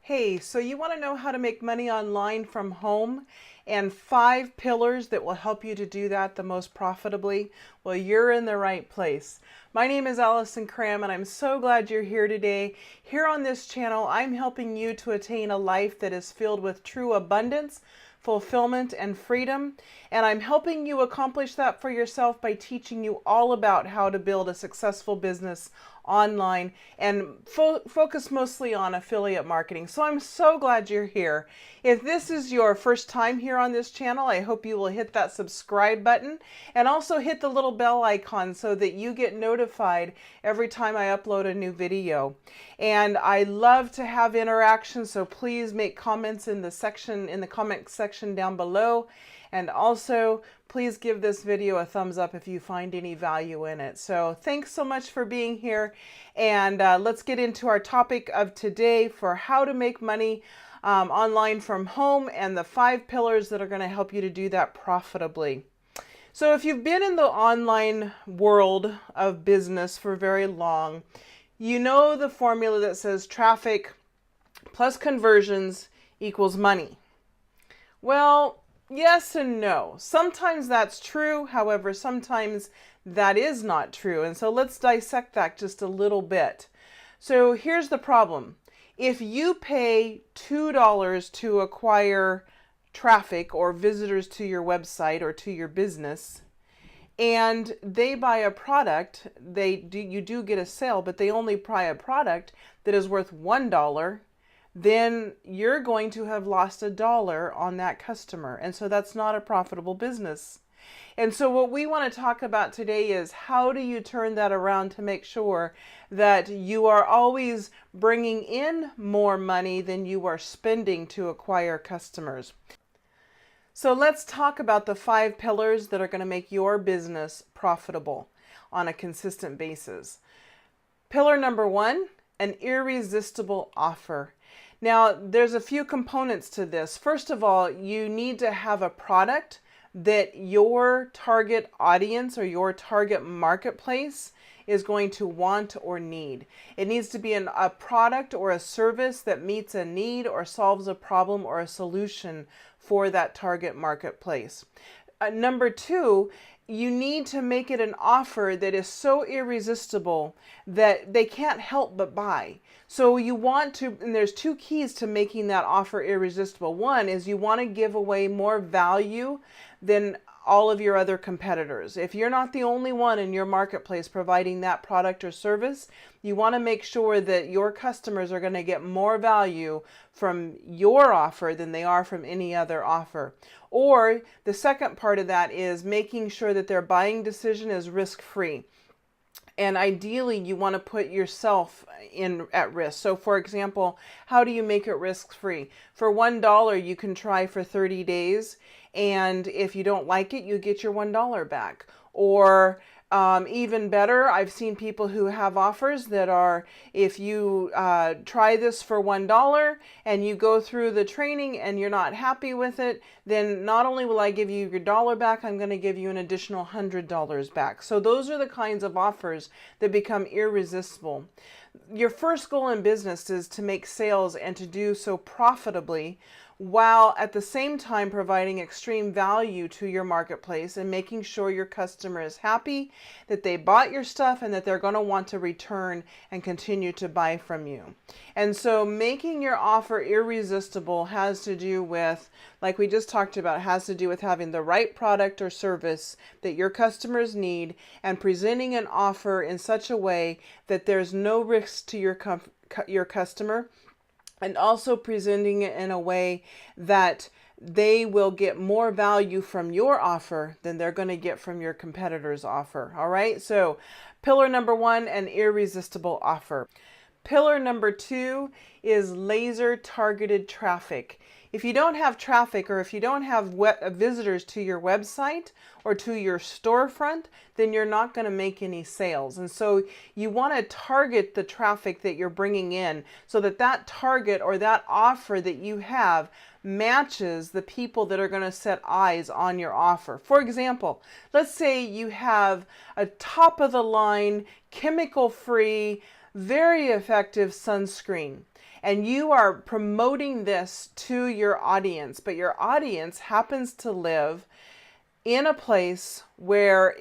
Hey, so you want to know how to make money online from home and 5 pillars that will help you to do that the most profitably? Well, you're in the right place. My name is Allison Cram and I'm so glad you're here today. Here on this channel, I'm helping you to attain a life that is filled with true abundance, fulfillment, and freedom. And I'm helping you accomplish that for yourself by teaching you all about how to build a successful business online and focus mostly on affiliate marketing. So I'm so glad you're here. If this is your first time here on this channel, I hope you will hit that subscribe button and also hit the little bell icon so that you get notified every time I upload a new video. And I love to have interaction, so please make comments in the comment section down below. And also, please give this video a thumbs up if you find any value in it. So thanks so much for being here. And let's get into our topic of today for how to make money online from home and the 5 pillars that are going to help you to do that profitably. So if you've been in the online world of business for very long, you know the formula that says traffic plus conversions equals money. Well, yes and no. Sometimes that's true. However, sometimes that is not true. And so let's dissect that just a little bit. So here's the problem. If you pay $2 to acquire traffic or visitors to your website or to your business, and they buy a product, you do get a sale, but they only buy a product that is worth $1, then you're going to have lost $1 on that customer. And so that's not a profitable business. And so what we want to talk about today is how do you turn that around to make sure that you are always bringing in more money than you are spending to acquire customers. So let's talk about the 5 pillars that are going to make your business profitable on a consistent basis. Pillar number 1, an irresistible offer. Now, there's a few components to this. First of all, you need to have a product that your target audience or your target marketplace is going to want or need. It needs to be a product or a service that meets a need or solves a problem or a solution for that target marketplace. Number 2, you need to make it an offer that is so irresistible that they can't help but buy. So you want to, and there's 2 keys to making that offer irresistible. One is you want to give away more value than all of your other competitors. If you're not the only one in your marketplace providing that product or service, you want to make sure that your customers are going to get more value from your offer than they are from any other offer. Or the second part of that is making sure that their buying decision is risk-free. And ideally, you want to put yourself at risk. So for example, how do you make it risk-free? For $1, you can try for 30 days. And if you don't like it, you get your $1 back. Or even better, I've seen people who have offers that are, if you try this for $1 and you go through the training and you're not happy with it, then not only will I give you your $1 back, I'm going to give you an additional $100 back. So those are the kinds of offers that become irresistible. Your first goal in business is to make sales and to do so profitably, while at the same time providing extreme value to your marketplace and making sure your customer is happy, that they bought your stuff, and that they're going to want to return and continue to buy from you. And so making your offer irresistible has to do with, like we just talked about, has to do with having the right product or service that your customers need and presenting an offer in such a way that there's no risk to your customer, and also presenting it in a way that they will get more value from your offer than they're going to get from your competitor's offer. All right. So pillar number 1, an irresistible offer. Pillar number 2 is laser targeted traffic. If you don't have traffic, or if you don't have visitors to your website or to your storefront, then you're not going to make any sales. And so you want to target the traffic that you're bringing in so that that target or that offer that you have matches the people that are going to set eyes on your offer. For example, let's say you have a top of the line, chemical free, very effective sunscreen. and you are promoting this to your audience, but your audience happens to live in a place where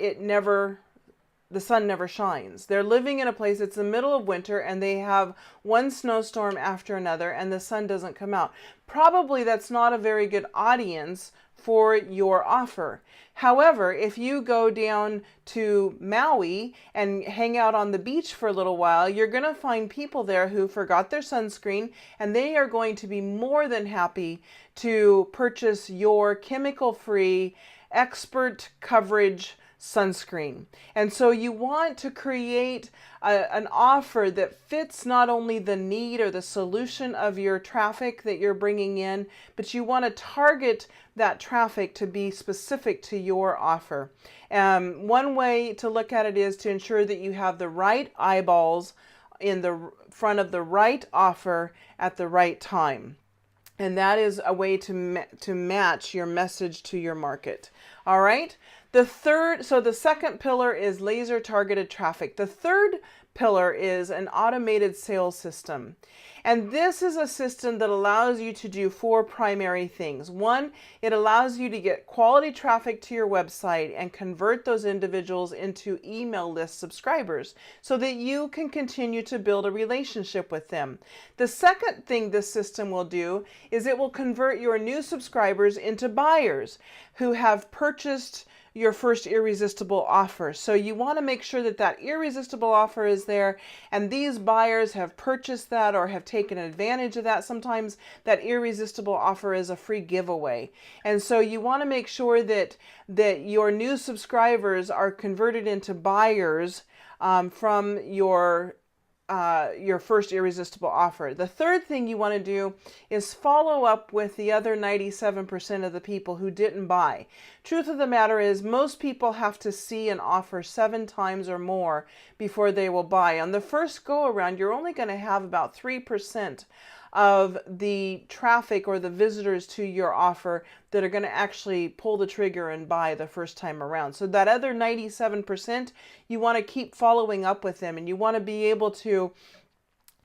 the sun never shines. They're living in a place, it's the middle of winter, and they have one snowstorm after another, and the sun doesn't come out. Probably that's not a very good audience for your offer. However, if you go down to Maui and hang out on the beach for a little while, you're going to find people there who forgot their sunscreen, and they are going to be more than happy to purchase your chemical-free, expert coverage sunscreen. And so you want to create an offer that fits not only the need or the solution of your traffic that you're bringing in, but you want to target that traffic to be specific to your offer. One way to look at it is to ensure that you have the right eyeballs in the front of the right offer at the right time. And that is a way to match your message to your market. All right. The second pillar is laser targeted traffic. The third pillar is an automated sales system. And this is a system that allows you to do 4 primary things. One, it allows you to get quality traffic to your website and convert those individuals into email list subscribers so that you can continue to build a relationship with them. The second thing this system will do is it will convert your new subscribers into buyers who have purchased your first irresistible offer. So you want to make sure that that irresistible offer is there, and these buyers have purchased that or have taken advantage of that. Sometimes that irresistible offer is a free giveaway. And so you want to make sure that your new subscribers are converted into buyers from your first irresistible offer. The third thing you want to do is follow up with the other 97% of the people who didn't buy. Truth of the matter is, most people have to see an offer 7 times or more before they will buy. On the first go around, you're only going to have about 3% of the traffic or the visitors to your offer that are going to actually pull the trigger and buy the first time around. So that other 97%, you want to keep following up with them, and you want to be able to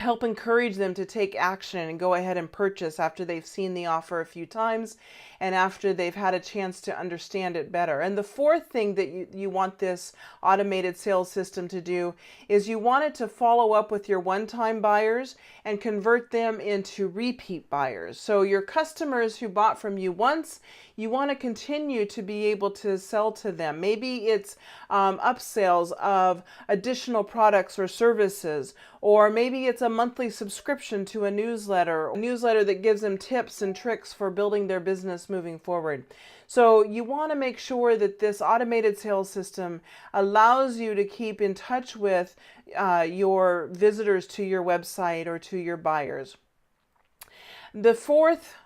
help encourage them to take action and go ahead and purchase after they've seen the offer a few times and after they've had a chance to understand it better. And the fourth thing that you want this automated sales system to do is you want it to follow up with your one-time buyers and convert them into repeat buyers. So your customers who bought from you once, you want to continue to be able to sell to them. Maybe it's upsells of additional products or services, or maybe it's a monthly subscription to a newsletter that gives them tips and tricks for building their business moving forward. So you want to make sure that this automated sales system allows you to keep in touch with your visitors to your website or to your buyers. The fourth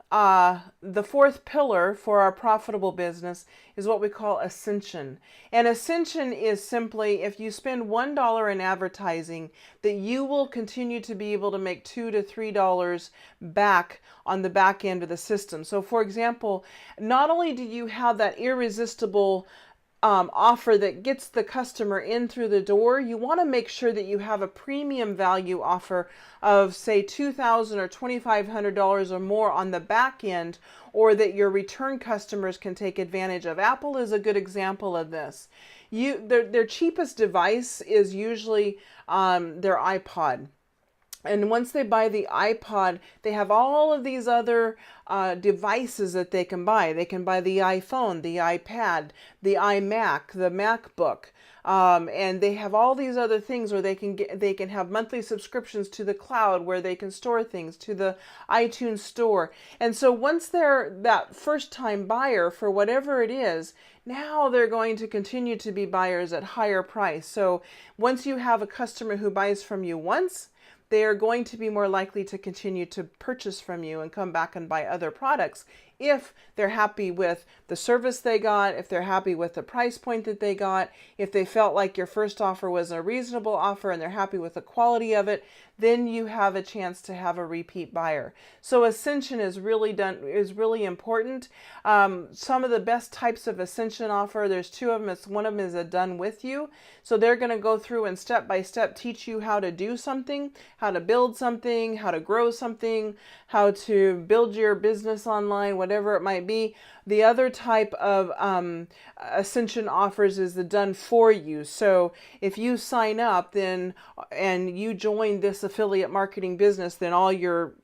pillar for our profitable business is what we call Ascension. And Ascension is simply, if you spend $1 in advertising, that you will continue to be able to make $2 to $3 back on the back end of the system. So for example, not only do you have that irresistible offer that gets the customer in through the door, you want to make sure that you have a premium value offer of say $2,000 or $2,500 or more on the back end, or that your return customers can take advantage of. Apple is a good example of this. Their cheapest device is usually their iPod. And once they buy the iPod, they have all of these other devices that they can buy. They can buy the iPhone, the iPad, the iMac, the MacBook, and they have all these other things where they can have monthly subscriptions to the cloud where they can store things, to the iTunes store. And so once they're that first-time buyer for whatever it is, now they're going to continue to be buyers at higher price. So once you have a customer who buys from you once, they are going to be more likely to continue to purchase from you and come back and buy other products if they're happy with the service they got, if they're happy with the price point that they got, if they felt like your first offer was a reasonable offer and they're happy with the quality of it, then you have a chance to have a repeat buyer. So Ascension is really important. Some of the best types of Ascension offer, there's two of them. One of them is a done with you. So they're going to go through and step by step teach you how to do something, how to build something, how to grow something, how to build your business online, whatever it might be. The other type of Ascension offers is the done for you. So if you sign up then and you join this affiliate marketing business, then all your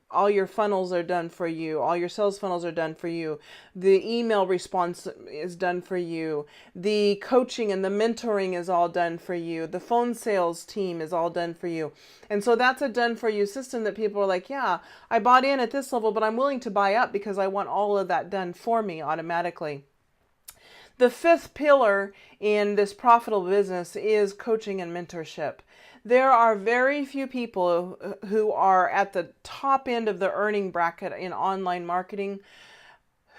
funnels are done for you. All your sales funnels are done for you. The email response is done for you. The coaching and the mentoring is all done for you. The phone sales team is all done for you. And so that's a done for you system that people are like, yeah, I bought in at this level, but I'm willing to buy up because I want all of that done for me automatically. The fifth pillar in this profitable business is coaching and mentorship. There are very few people who are at the top end of the earning bracket in online marketing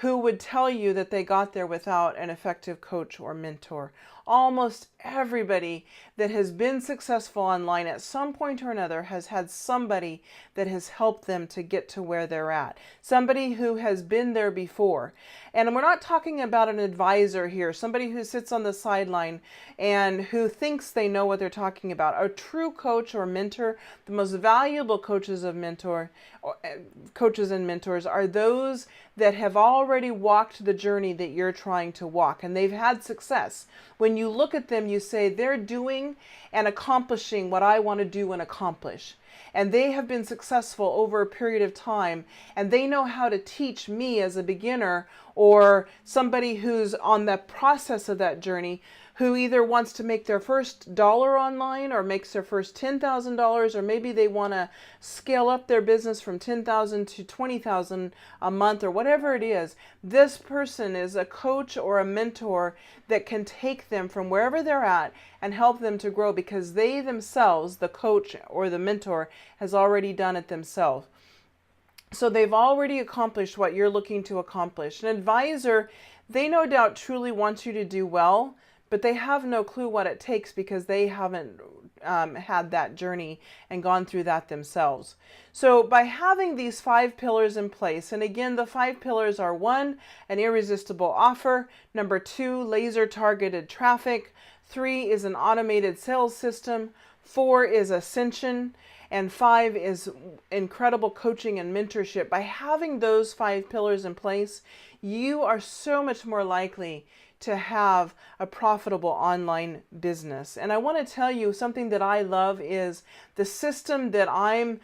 who would tell you that they got there without an effective coach or mentor. Almost everybody that has been successful online at some point or another has had somebody that has helped them to get to where they're at. Somebody who has been there before. And we're not talking about an advisor here, somebody who sits on the sideline and who thinks they know what they're talking about. A true coach or mentor, the most valuable coaches and mentors are those that have already walked the journey that you're trying to walk, and they've had success. When you look at them, you say, they're doing and accomplishing what I want to do and accomplish. And they have been successful over a period of time, and they know how to teach me as a beginner or somebody who's on the process of that journey, who either wants to make their first dollar online or makes their first $10,000, or maybe they want to scale up their business from $10,000 to $20,000 a month or whatever it is. This person is a coach or a mentor that can take them from wherever they're at and help them to grow because they themselves, the coach or the mentor, has already done it themselves. So they've already accomplished what you're looking to accomplish. An advisor, they no doubt truly want you to do well, but they have no clue what it takes because they haven't had that journey and gone through that themselves. So by having these 5 pillars in place, and again, the 5 pillars are 1, an irresistible offer. Number 2, laser targeted traffic. 3 is an automated sales system. 4 is Ascension. And 5 is incredible coaching and mentorship. By having those 5 pillars in place, you are so much more likely to have a profitable online business. And I want to tell you something that I love is the system that I'm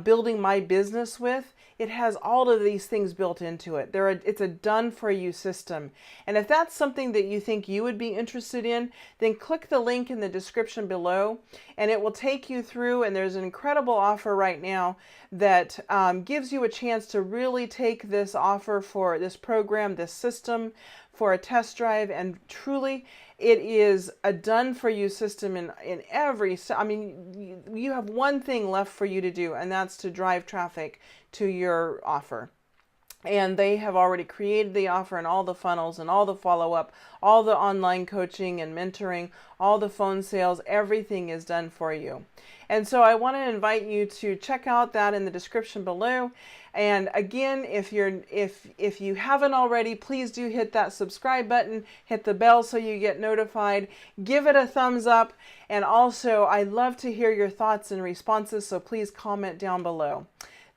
building my business with. It has all of these things built into it. It's a done-for-you system. And if that's something that you think you would be interested in, then click the link in the description below, and it will take you through, and there's an incredible offer right now that gives you a chance to really take this offer for this program, this system, for a test drive, and truly it is a done-for-you system in every, I mean, you have one thing left for you to do, and that's to drive traffic to your offer. And they have already created the offer and all the funnels and all the follow-up, all the online coaching and mentoring, all the phone sales, everything is done for you. And so I want to invite you to check out that in the description below. And again, if you haven't already, please do hit that subscribe button, hit the bell so you get notified, give it a thumbs up, and also I love to hear your thoughts and responses, so please comment down below.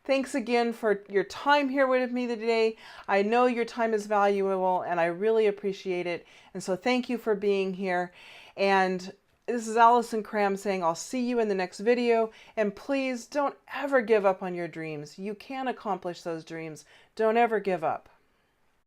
Thanks again for your time here with me today. I know your time is valuable and I really appreciate it. And so thank you for being here. And this is Allison Cram saying I'll see you in the next video. And please don't ever give up on your dreams. You can accomplish those dreams. Don't ever give up.